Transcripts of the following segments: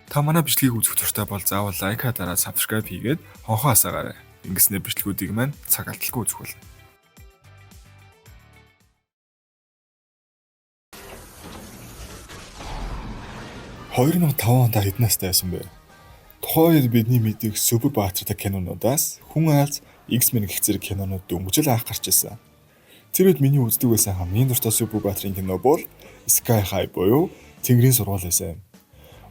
Та манай бичлэгийг үзэх туфтаа бол заавал лайка дараа subscribe хийгээд хонхоо хасаагаарай. Ингэснээр бичлэгүүдийг маань цаг алдалгүй үзэх болно. (2005) онд хэдэн настай байсан бэ? Тухайн үед бидний мэддэг супер баатартай кинонуудаас Хүн Аалз, X-Men гэх зэрэг кинонууд дөнгөжл анх гарч ирсэн. Тэр үед миний үздэг байсан хамгийн дуртай супер баатарын кино бол Sky High буюу Тэнгэрийн сургууль байсан.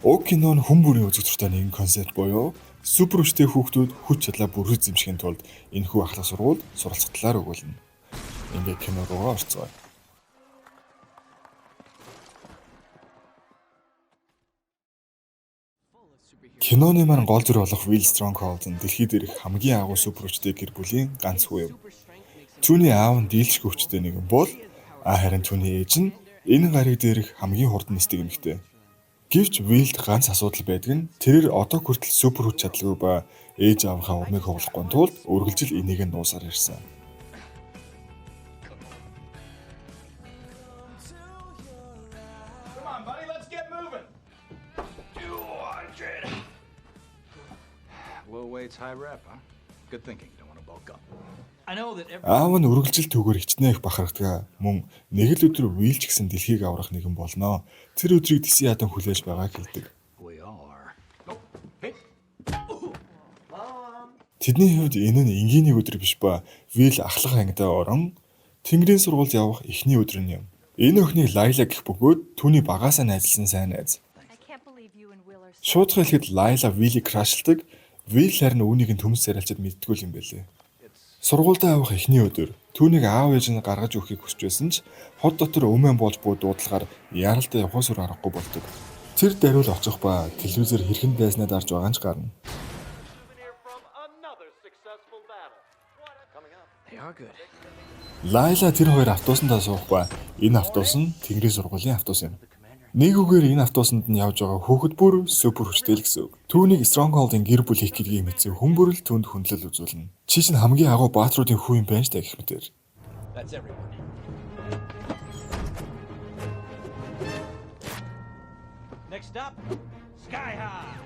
Уг кино нь хүн бүрийн үзэх дуртай нэгэн концепт буюу супер хүчтэй хүүхдүүд хүч чадлаа бүрэн эзэмшихийн тулд энэхүү ахлах сургуульд суралцах талаар өгүүлнэ. Ингээд кино руугаа орцгоё. Киноны маань гол дүр болох Will Stronghold нь дэлхийд ирэх хамгийн агуу супер хүчтэй гэр бүлийн ганц хүү юм. Түүний аав нь дийлшгүй хүчтэй нэгэн бол харин түүний ээж нь энэ гариг дээрх хамгийн хурдан нисдэг эмэгтэй. Гэвч Willд ганц асуудал байдаг нь тэрээр одоо хүртэл супер хүч чадалгүй ба ээж аавынхаа урмыг хугалахгүй тулд үргэлжил энийг нь нуусаар ирсэн. Аав нь үргэлжил түүгээр хичнээн их бахархдаг. Мөн нэг л өдөр Will ч гэсэн дэлхийг аврах нэгэн болноо. Тэр өдрийг Тэсийн ядан хүлээж байгааг хэлдэг. Тэдний хувьд энэ нь энгийний өдөр биш ба Will ахлах ангидаа орон Тэнгэрийн сургуульд явах эхний өдөр нь юм. Энэ охиныг Лайла гэх бөгөөд түүний багаасаа найзлсан сайн найз. Шуудхан хэлэхэд Лайла Will-ийг крашладаг. Will харин үүнийг нь төмс зарилчид мэдтгүй юм байлээ. Сургуультай авах эхний өдөр түүнийг аав ээж нь гаргаж өгөхийг хүсч байсан ч хот дотор өмөн болж буй дуудлагаар яаралтай явахаас өөр аргагүй болдог. Тэр даруул очих ба телевизээр хэрхэн байснаа дарж байгаа нь ч гарна. Лайла тэр хоёр автобусандаа суух ба энэ автобус нь Тэнгэрийн сургуулийн автобус юм. Нэг үгээр энэ автобусанд нь явж байгаа хүүхэд бүр супер хүчтэй л гэсэн үг. Түүнийг Stronghold-ын гэр бүл хийх гэдгийг мэдсэн хүн бүр л түүнд хүндлэл үзүүлнэ. Чи чинь хамгийн агуу баатруудын хүү юм байна ч гэх мэтэр. Next up, Sky High.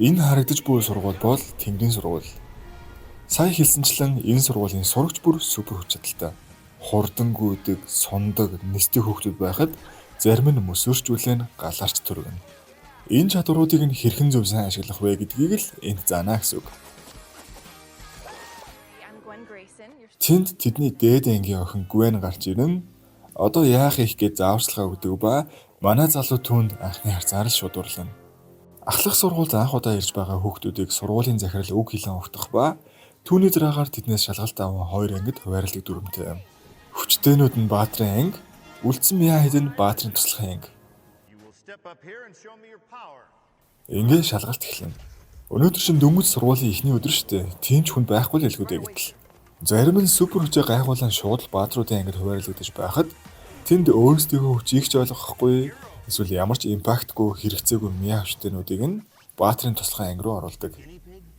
Энэ харагдаж буй сургууль бол Тэнгэрийн сургууль. Сая хэлсэнчлэн энэ сургуулийн сурагч бүр супер хүч чадалтай. Хурдан гүйдэг, сундаг, нисдэг хүүхдүүд байхад зарим нь мөсөрчүүлэн галаарч төргөн. Энэ чадваруудыг нь хэрхэн зөв сайн ашиглах вэ гэдгийг л энд заана гэсэн үг. Тэнд тэдний дээд ангийн охин Gwen гарч ирэн одоо яах их гэж зааварчилгаа өгдөг ба манай залуу түүнд анхны харцаар л шударлаа. Ахлах сургуульд анх удаа ирж байгаа хүүхдүүдийг сургуулийн захирал үг хэлэн угтах ба түүний дараагаар тэднээс шалгалт аван хоёр ангид хуваарлаг дүрмтэй юм. Хүчтэйнүүд нь Баатрын анги, үлдсэн мяа хэд нь Баатрын туслахын анги. Ингээ шалгалт эхэлнэ. Өнөөдөр шин дөнгөж сургуулийн эхний өдөр штэ. Тийм ч хүн байхгүй л хэлгүүдээ гэтэл. Зарим нь супер хүчээ гайхуулан шууд л Баатруудын ангид хуваарлагдаж байхад тэнд өөрсдийнхөө хүчийг ч ойлгохгүй эсвэл ямар ч импактгүй хэрэгцээгүй мяа хүчтэйнүүдийг нь Баатрын туслахын анги руу оруулдаг.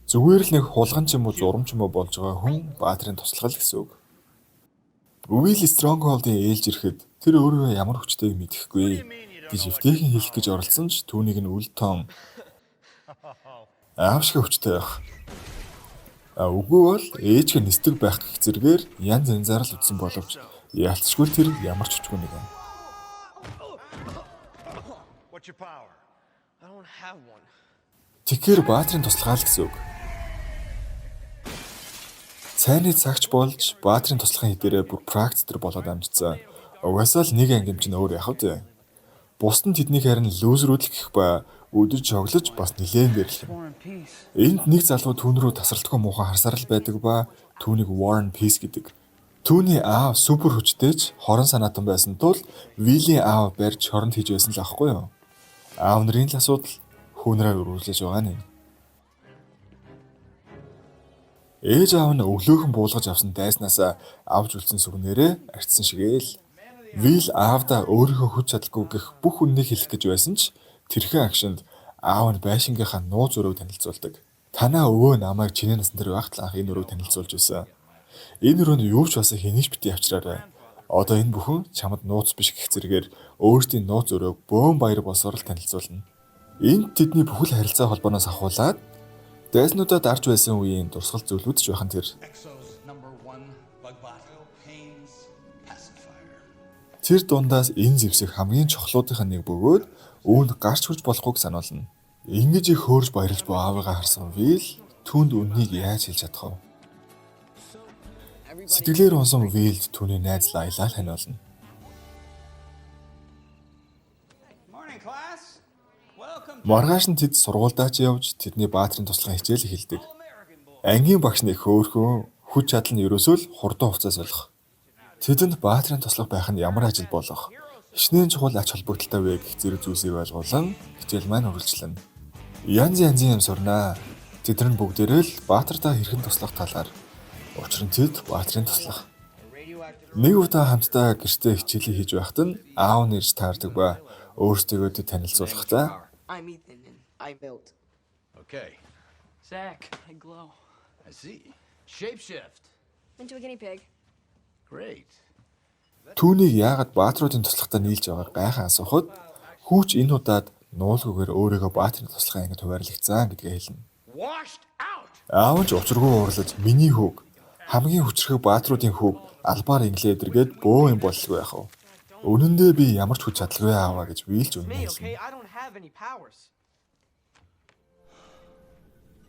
Зүгээр л нэг хулган ч юм уу зурам ч юм уу болж байгаа хүн Баатрын туслах л гэсэн үг. Will Stronghold-ийн ээлж ирэхэд тэр өөрөө ямар хүчтэйг мэдэхгүй гэж эвтэйхэн хэлэх гэж оролцсон ч түүнийг нь үл тоон аавшиг хүчтэй байх. Үгүй бол ээжгээ нисдэг байх гэх зэргээр янз янзаар л үтсэн боловч яалтчгүй тэр ямар ч хүчгүй нэг юм. Тэгэхээр Баатрын туслахаа л гэсэн үг. Цайны цагч болж Баатрын туслахын хэдээрээ бүр практик болоод амжицсан. Угаасаа л нэг ангим чинь өөр явах вэ? Бусд нь тэднийг харин лүүзрүүд л гэх ба өдөж жоглож бас нилээн бэрлэх юм. Энд нэг залуу түүн рүү тасралтгүй муухан харсаар л байдаг ба түүнийг War and Peace гэдэг. Түүний аав супер хүчтэйч хорон санаатан байсан тул Will-ийн аав барьж хоронд хийж байсан л ахгүй юу? Аав нарын л асуудал хүүнрээр үргэлжлэж байгаа нь. Ээж аав нь өглөөхөн буулгаж авсан дайснаасаа авж үлдсэн сүгнээрээ арчсан шигээл. Will аавда өөрийнхөө хүч чадалгүй гэх бүх үннийг хэлэх гэж байсан ч тэрхэн акшнд аав нь байшингийнхаа нууц өрөөг танилцуулдаг. Танаа өвөө намайг чиний насны дээр байхад анх энэ өрөөг танилцуулж байсан. Энэ өрөөнд юу ч бас хэнийг бити авчраарай. Одоо энэ бүхэн чамд нууц биш гэх зэрэгээр өөрсдийн нууц өрөөг бөөн баяр болсоор л танилцуулна. Энд тэдний бүхэл харилцаа холбооноос ахуулаад дайснуудад дарж байсан үеийн дурсгал зүйлүүд ч бахан тэр. Exo's #1 bug bot. Pains pacifier. Тэр дундаас энэ зэвсэг хамгийн чухлуудынх нь нэг бөгөөд үүнд гарч хүрч болохгүйг сануулна. Ингэж их хөөрж баярлж буй аавыгаа харсан Will түүнд үннийг яаж хэлж чадах вэ? Сэтгэлээр унсан Will түүний найз Лайлаа ханиулна. Morning, class. Welcome to Маргааш нь тэд сургуульдаач явж тэдний баатрын туслахын хичээл эхэлдэг. American Boy. Ангийн багш нэг хөөхөн хүч чадал нь ерөөсөө л хурдан хугацаас болох. Тэдэнд баатрын туслах байх нь ямар ажил болох? Хичнээн чухал ач холбогдолтой вэ гэх зэрэг зүйлсийг ойлгуулан хичээл маань үргэлжлэнэ. Янз янзын юм сурнаа. Тэд нар бүгдээрээ л баатартаа хэрхэн туслах талаар. Учир нь тэд баатрын туслах. Нэг удаа хамтдаа гэртээ хичээлээ хийж байхад нь аав нь ирж таардаг ба өөрсдөө танилцуулахдаа I'm Ethan and I built. Okay, Zach, I glow. I see. Shapeshift. Into a guinea pig. Great. түүнийг яагаад баатруудын туслахтаа нийлж байгааг гайхан асуухад хүүч энэ удаад нуулгүйгээр өөрийгөө баатрын туслахын ангид хуваарлагдсан гэдгээ хэлнэ. Washed out. Аав нь ч учиргүй уурлаж миний хүүг хамгийн хүчрхэг баатруудын хүүг албаар инглээ эдэргээд бөө юм боллгүй яах вэ? Үнэн дээр би ямар ч хүч чадалгүй ааваа гэж бийлж Me, үнэн okay? хэлнэ. I don't have any powers.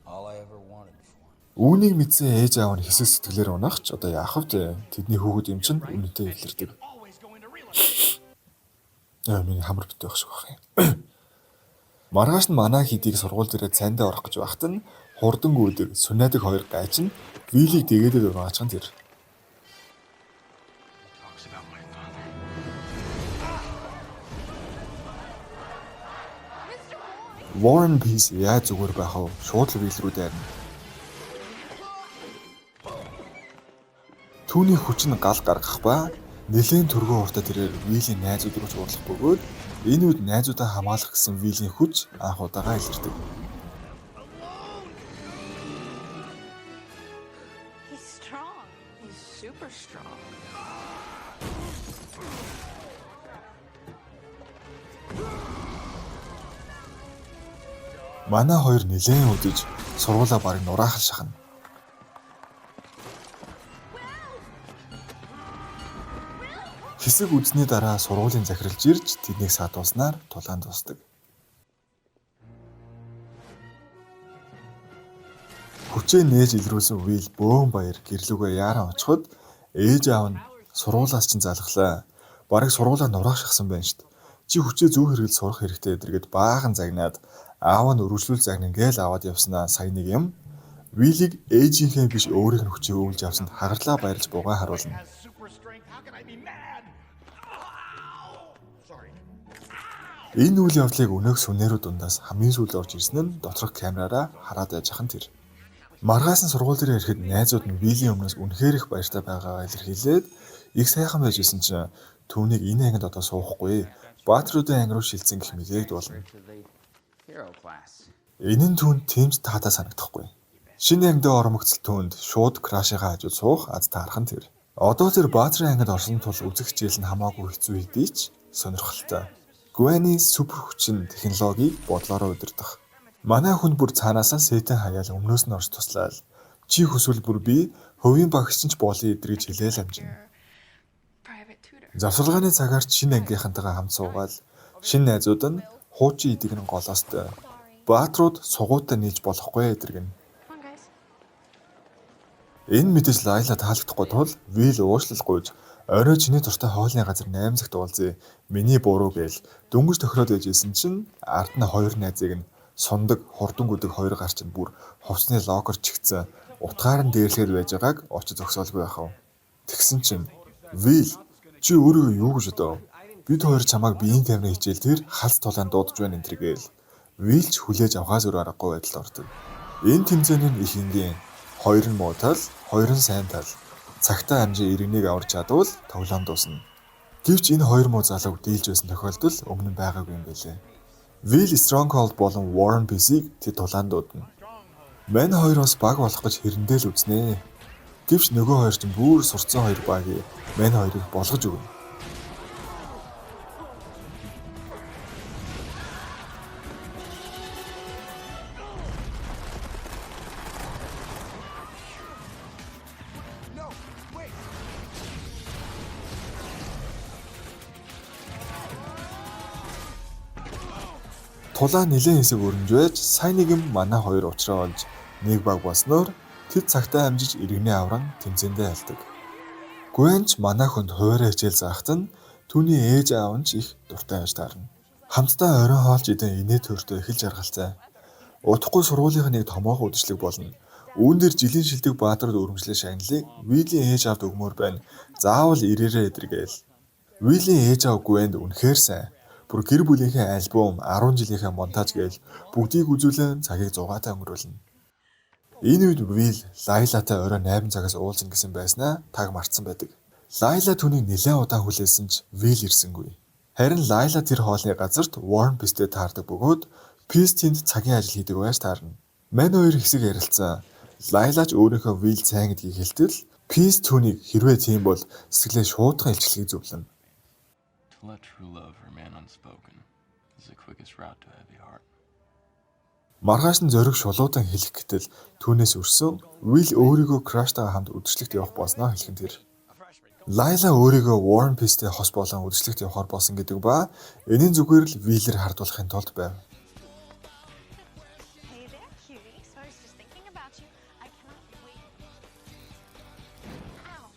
All I ever wanted for. Үүнийг мэдсэн ээж аав нь хэсэг сэтгэлээр унах ч одоо яах вэ? Тэдний хүүхэд юм чинь үнэнтэй илэрдэг. Always going to realize. Миний хамар бит байх шиг байх юм. Маргааш нь манай хидийг сургууль дээрээ цайндаа орох гэж байхад нь хурдан гүйдэг сүнэдэг хоёр гайч нь Виллийг дэгээдээд ургаачихсан тэр. Talks about my father. Warren Peace яаж зүгээр байх вэ? Шууд л Will рүү дайрна. Түүний хүч нь гал гаргах ба нэлээд түргэн уртаа тэрээр Will-ийн найзууд руу ч уурлах бөгөөд энэ үед найзуудаа хамгаалах гэсэн Will-ийн хүч анх удаага илэрдэг. He's strong. He's super strong. Манай хоёр нэлээд өдөж сургуулаа барыг нураахал шахна. Хэсэг үзсний дараа сургуулийн захиралж ирж тэднийг саадуулснаар тулаан дуусдаг. Хүчээ нээж илрүүлсэн Will бөөн баяр гэрлүүгээ яаран очиход ээж аав нь сургуулаас чинь залглаа. Бараг сургуулаа нураах шахсан байна штт. Чи хүчээ зөв хэрэгэл сурах хэрэгтэй эдэргээд баахан загнаад аав нь өргөжлүүл загнангээл аваад явснаа сая нэг юм. Will-ийг ээжийнхээ биш өөрийнх нь хүчээ өгүүлж авсанд хагарлаа баярлж бугаа харуулна. Has super strength. How can I be mad? Ow! Sorry. Энэ үйл явдлыг өнөөх сүнээрүү дундаас хамгийн сүүлд орж ирсэн нь доторх камераараа хараад байж ахын тэр. Маргааш нь сургууль дээр ирэхэд найзууд нь Will-ийн өмнөөс үнэхээр их баяртай байгаагаа илэрхийлээд их сайхан байж исэн чинь түүнийг энэ ангид одоо суухгүй баатруудын анги руу шилжсэн гэх мэлээд болно. To the hero class. Энэ нь түүнд тэмц таатай санагдахгүй. Шинэ ангид ормогцол түүнд шууд крашигаа хажууд суух аз таарах нь тэр. Одоо тэр баатрын ангид орсон тул үзэх хичээл нь хамаагүй хэцүү хэдий ч сонирхолтой. Gwen-ийн супер хүчин технологиг бодлороо удирдах. Манай хүн бүр цаанаасаа сэтэн хаяал өмнөөс нь орж туслаад чи хүсвэл бүр би хувийн багш ч болъё эдрэж хэлээл амжина. Private tutor. Завсаргааны цагаар шинэ ангийнхантайгаа хамт суугаад шинэ найзууд нь хуучин идэг нь голоостой. Баатрууд сугуутаа нийлж болохгүй эдэргэн. Come on, guys. Энэ мэдээж Лайла таалагдахгүй тул Will уушлал гуйж орой чиний дуртай хоолны газар 8 цагт уулзъя. Миний буруу гээл дөнгөж тохироод ээжсэн чинь ард нь хоёр найзыг нь сундаг хурдан гүдэг хоёр гар чинь бүр хувцсны локер чигцэн утгаар нь дээрлэхэд байж байгааг очиж зогсоолгүй яхав. Тэгсэн чинь Will чи өөрөө юу гэж бодов? Бид хоёр чамайг биеийн камерын хичээл тэр халс тулаан дуудаж байна энэ төргээл. Will ч хүлээж авахаас өөр аргагүй байдалд ордог. Энэ тэмцээний их энгийн хоёр нь муу тал, хоёр нь сайн тал. Цагтаа амжаа иргэнийг аварч чадвал тоглоом дуусна. Гэвч энэ хоёр муу залууг дийлж байсан тохиолдол өмнө нь байгаагүй юм байлээ. Will Stronghold болон Warren Peace-ийг тэд тулаан дуудана. Мань хоёроос баг болох гэж хэрэндээ л үзнэ. Гэвч нөгөө хоёр ч бүр сурцсан хоёр багийг мань хоёрыг болгож өгнө. No, wait. Тулаан нэлээд хэсэг өрнөж байж сайн нэгэн манай хоёр уучраа олж нэг баг болсноор тэд цагтаа амжиж иргэний авран тэмцээндээ алдаг. Гвен ч манай хүнд хуваараа хичээл заахт нь түүний ээж аав нь ч их дуртай байж таарна. Хамтдаа орой хоолж идэн инээ төртөө эхэлж аргалцаа. Удахгүй сургуулийн нэг томоохон үдшилэг болно. Үүн дээр жилийн шилдэг баатард өргөмжлөө шагналыг Виллийн ээж аавд өгмөр байна. Заавал ирээрээ эдэргээл. Виллийн ээж аав Гвенд үнэхээр сайн. Бүр гэр бүлийнхээ альбом 10 жилийнхээ монтаж гээл бүгдийг үзүүлэн цагийг зугаатай өнгөрүүлнэ. Энэ үед Will Лайлатай орой 8 цагаас уулзсан гэсэн байснаа таг мартсан байдаг. Лайла түүнийг нэлээд удаан хүлээсэн ч Will ирсэнгүй. Харин Лайла тэр хоолны газарт Warren Peace-тэй таардаг бөгөөд Peace тэнд цагийн ажил хийдэг байж таарна. Мань хоёр хэсэг ярилцсан. Лайла ч өөрийнхөө Will сайн гэдгийг хэлтэл Peace түүнийг хэрвээ тийм бол сэтгэлээ шуудхан илчлэхийг зөвлөнө. To let true love remain unspoken is the quickest route to a heavy heart. Маргааш нь зориг шулуудан хэлэх гэтэл түүнээс өрсөн Will өөрийгөө Crush-тайгаа хамт үдшилтэд явах болсноо хэлхэн тэр. Лайла өөрийгөө Warren Peace-тэй хос болон үдшилтэд явахаар болсон гэдэг ба энийн зүгээр л Will-ээр хардуулахын тулд байв. Hey there, cutie. So I was just thinking about you. I cannot wait. Ow.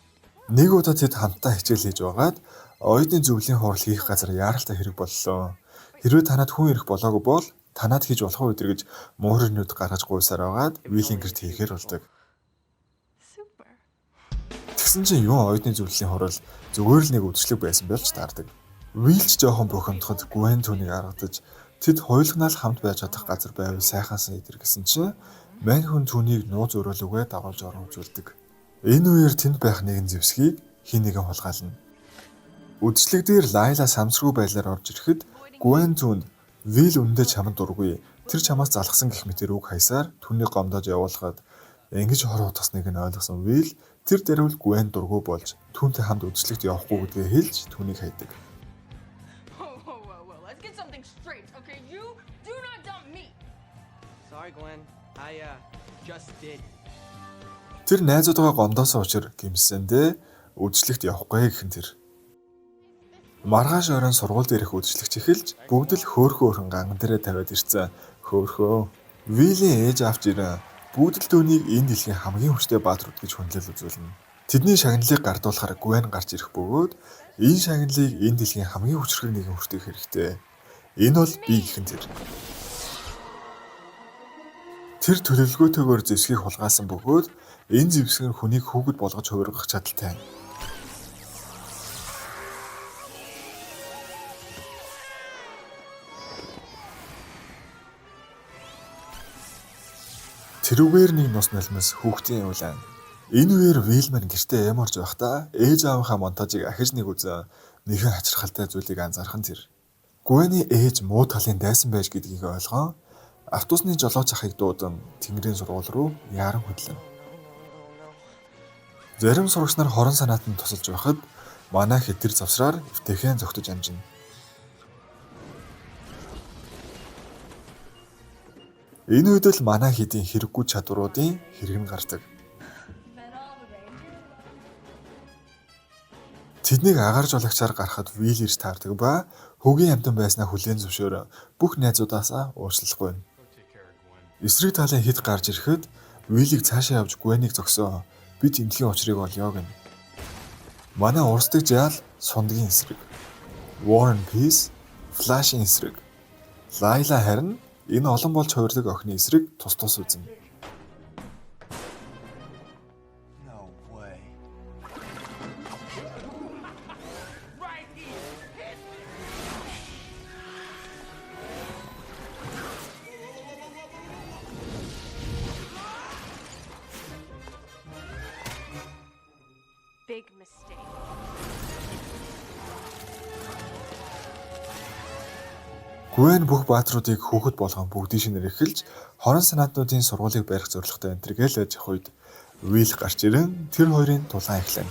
Нэг удаа тэд хамтдаа хичээл хийж байгаад оюутны зөвлөлийн хурал хийх газар яаралтай хэрэг боллоо. Хэрвээ танад хүн ирэх болоогүй бол танад хийж болох уу гэж муурнууд гаргаж гуйсаар байгаад Will-ийн гэрт хийхээр болдог. Super. Тэгсэн чинь юу оюутны зөвлөлийн хурал зүгээр л нэг үдшилэг байсан болж таардаг. Will ч жоохон бухимдахад Gwen түүнийг аргадаж тэд хоёулгнаа л хамт байж чадах газар байвал сайхаасан идэр гэсэн чинь мань хүн түүнийг нууц өрөөлөгөө дагуулж оруулжулдаг. Энэ үеэр тэнд байх нэгэн зэвсгийг хин нэгэн хулгайлна. Үдшилэг дээр Лайла самсргүй байдлаар орж ирэхэд Gwen зүүнд Will үндэ чамд дургүй. Тэр чамаас залхсан гэх мэтэр үг хайсаар түүнийг гомдоож явуулахад ингэж хор утгасныг нь ойлгосон Will тэр дэрвэл Gwen дургүй болж түүнтэй хамт үдшилэгт явахгүй гэдгээ хэлж түүнийг хайдаг. Whoa. Let's get something straight, okay? You do not dump me. Sorry, Gwen. I just did. Тэр найзуудгаа гомдоосон учраас гимсэндээ үдшилэгт явахгүй гэхэн тэр. Маргааш оройн сургууль дээрх үдшилэгч эхэлж бүгд л хөөхөн ганган дээрээ тавиад ирсэн. Хөөхөө. Will-ийн ээж авч ирэн бүгд л түүнийг энэ дэлхийн хамгийн хүчтэй баатар гэж хүндлэл үзүүлнэ. Тэдний шагналыг гардуулахаар Gwen гарч ирэх бөгөөд энэ шагналыг энэ дэлхийн хамгийн хүчрхэг нэгэн хүртэх хэрэгтэй. Энэ бол би гэхэн тэр. Тэр төлөвлөгөөтэйгээр зэвсгийг хулгаасан бөгөөд энэ зэвсэг нь хүнийг хүүхэд болгож хувиргах чадaltaй. Тэрүүгээр нэг нус нулимс хүүхдийн явлаа. Энэ үеэр Will-ман гэртээ ямарч байхдаа ээж аавынхаа монтажийг ахиж нэг үзэн нэгэн хачирхалтай зүйлийг анзаархан тэр. Gwen-ийн ээж муу талын дайсан байж гэдгийг ойлгон автобусны жолооч ахыг дуудан Тэнгэрийн сургууль руу яаран хөдлөн. Зарим сурагч нар хорон санаат нь тусалж байхад манай хэтэр завсраар эвтэйхэн зогтож амжина. Энэ үед л манай хэдийн хэрэггүй чадваруудын хэрэг нь гардаг. Тэднийг агаар жуулагчаар гарахад Will ирж таардаг ба хөгийн амтан байснаа хүлээн зөвшөөр бүх найзуудаасаа уучлахгүй. Эсрэг талын хэд гарч ирэхэд Will-ийг цаашаа явж Gwen-ийг зогсоо. Бид эмнэлгийн учрыг олё гэнэ. Манай урсдаг жаал сундгийн эсрэг. Warren Peace, Flash-ийн эсрэг. Lайла харин энэ олон болж хувирдаг охины эсрэг тус үзнэ. No way. Right here. Hit me. Big mistake. Гвен бүх баатруудыг хүүхэд болгон бүгдийн шинээр эхэлж хорон санаатнуудын сургуулийг барих зорилготой энтергээл байж явах үед Will гарч ирэн тэр хоёрын тулаан эхлэв.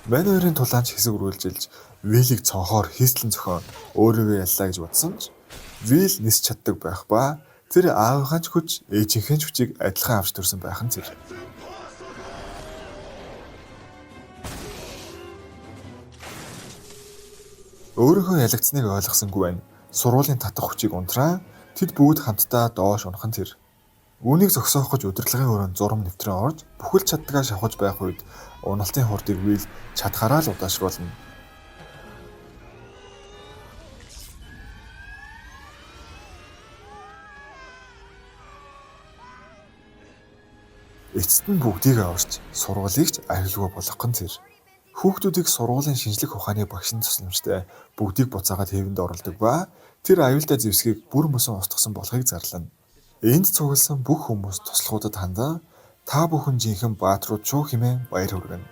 Мань хоёрын тулаанч хэсэг үргэлжилж Will-ийг цонхоор хийслэн зохион өөрийгөө яллаа гэж бодсон ч Will нисч чаддаг байх ба тэр аавынхаа ч хүч ээжийнхээ ч хүчийг адилхан авч төрсөн байх нь зэрэг. Өөрийнхөө ялагдсныг ойлгосон Гвен сургуулийн татах хүчийг унтраа тэд бүгд хамтдаа доош унах нь тэр. Үүнийг зогсоох гэж удирдлагын өрөөнд зурам нэвтрэн орж бүхэл чаддгаа шавхаж байх үед уналтын хурдыг Will чадхаараа л удаашруулна. Эцэст нь бүгдийг аварч сургуулийг ч аюулгүй болгох нь тэр. Хүүхдүүдийг сургуулийн шинжлэх ухааны багш нь тусламжтай бүгдийг буцаагаад хэвэнд оруулдаг ба тэр аюултай зэвсгийг бүр мөсөн устгасан болохыг зарлана. Энд цугласан бүх хүмүүс туслахуудад хандаа та бүхэн жинхэнэ баатрууд шүү хэмээн баяр хүргэнэ.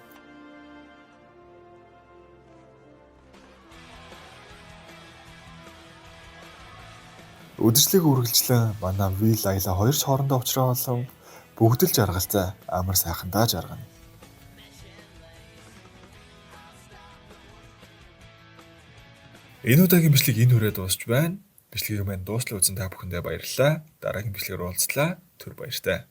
Үдшилтээг үргэлжлэн манай Will Layla хоёр ч хоорондоо уулзраа болон бүгд л жаргалтай амар сайхандаа жаргана. Энэ удаагийн бичлэг энэ хүрээ дуусч байна. Бичлэгийг маань дуустал үзэн та бүхэндээ баярлалаа. Дараагийн бичлэгээр уулзлаа. Түр баяртай.